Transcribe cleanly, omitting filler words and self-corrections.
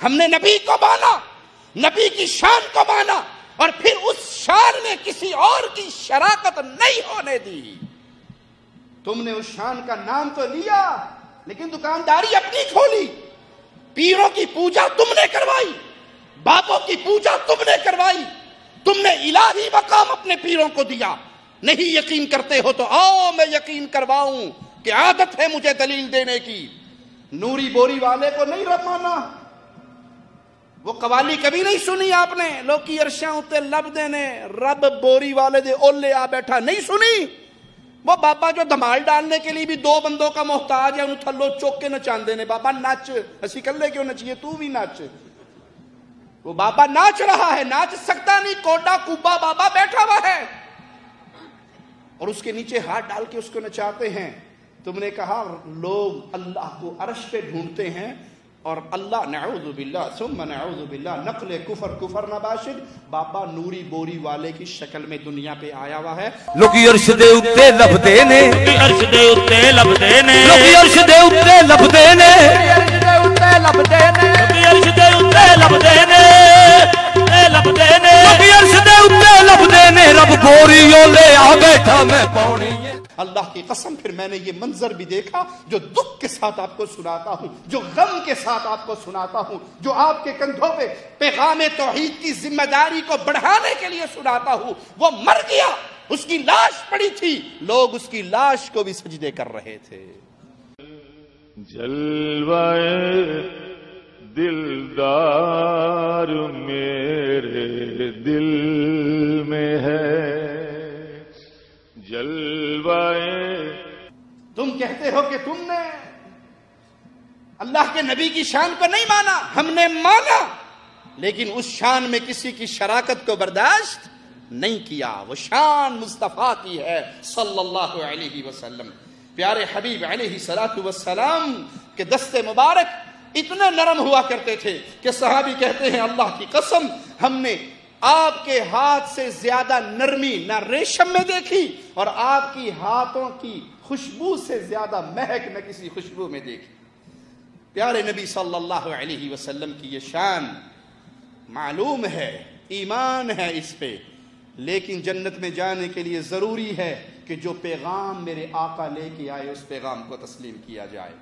ہم نے نبی کو مانا، نبی کی شان کو مانا، اور پھر اس شان میں کسی اور کی شراکت نہیں ہونے دی۔ تم نے اس شان کا نام تو لیا لیکن دکانداری اپنی کھولی، پیروں کی پوجا تم نے کروائی، باپوں کی پوجا تم نے کروائی، تم نے الہی مقام اپنے پیروں کو دیا۔ نہیں یقین کرتے ہو تو آؤ میں یقین کرواؤں کہ عادت ہے مجھے دلیل دینے کی۔ نوری بوری والے کو نہیں رب مانا، وہ قوالی کبھی نہیں سنی آپ نے؟ لوکی عرشاں اتے لب دینے رب بوری والے دے اولے آ بیٹھا، نہیں سنی؟ وہ بابا جو دھمال ڈالنے کے لیے بھی دو بندوں کا محتاج ہے، انہوں تھلو چوک کے نچاندے نے، بابا ناچ، اسی کلے کیوں نچیے، تو بھی ناچ۔ وہ بابا ناچ رہا ہے، ناچ سکتا نہیں، کوڈا کوبا بابا بیٹھا ہوا ہے اور اس کے نیچے ہاتھ ڈال کے اس کو نچاتے ہیں۔ تم نے کہا لوگ اللہ کو عرش پہ ڈھونڈتے ہیں اور اللہ نعوذ باللہ ثم نعوذ باللہ نقل کفر نباشد بابا نوری بوری والے کی شکل میں دنیا پہ آیا ہوا ہے۔ لوکی عرش دے اتے لبدے نے، عرش دے اتے لبدے نے، لوکی عرش دے اتے لبدے نے، عرش دے اتے لبدے نے، عرش دے اتے لبدے نے، لبدے نے، لوکی عرش دے اتے لبدے نے، رب گوریوں لے آ بیٹھا میں پاؤنی۔ اللہ کی قسم پھر میں نے یہ منظر بھی دیکھا جو دکھ کے ساتھ آپ کو سناتا ہوں، جو غم کے ساتھ آپ کو سناتا ہوں، جو آپ کے کندھوں پہ پیغام توحید کی ذمہ داری کو بڑھانے کے لیے سناتا ہوں۔ وہ مر گیا، اس کی لاش پڑی تھی، لوگ اس کی لاش کو بھی سجدے کر رہے تھے۔ جلوائے دلدار میرے دل میں ہے، جلوائے۔ تم کہتے ہو کہ تم نے اللہ کے نبی کی شان کو نہیں مانا، ہم نے مانا لیکن اس شان میں کسی کی شراکت کو برداشت نہیں کیا۔ وہ شان مصطفیٰ کی ہے صلی اللہ علیہ وسلم۔ پیارے حبیب علیہ الصلوۃ والسلام کے دست مبارک اتنے نرم ہوا کرتے تھے کہ صحابی کہتے ہیں اللہ کی قسم ہم نے آپ کے ہاتھ سے زیادہ نرمی نہ ریشم میں دیکھی اور آپ کی ہاتھوں کی خوشبو سے زیادہ مہک نہ کسی خوشبو میں دیکھی۔ پیارے نبی صلی اللہ علیہ وسلم کی یہ شان معلوم ہے، ایمان ہے اس پہ، لیکن جنت میں جانے کے لیے ضروری ہے کہ جو پیغام میرے آقا لے کے آئے اس پیغام کو تسلیم کیا جائے۔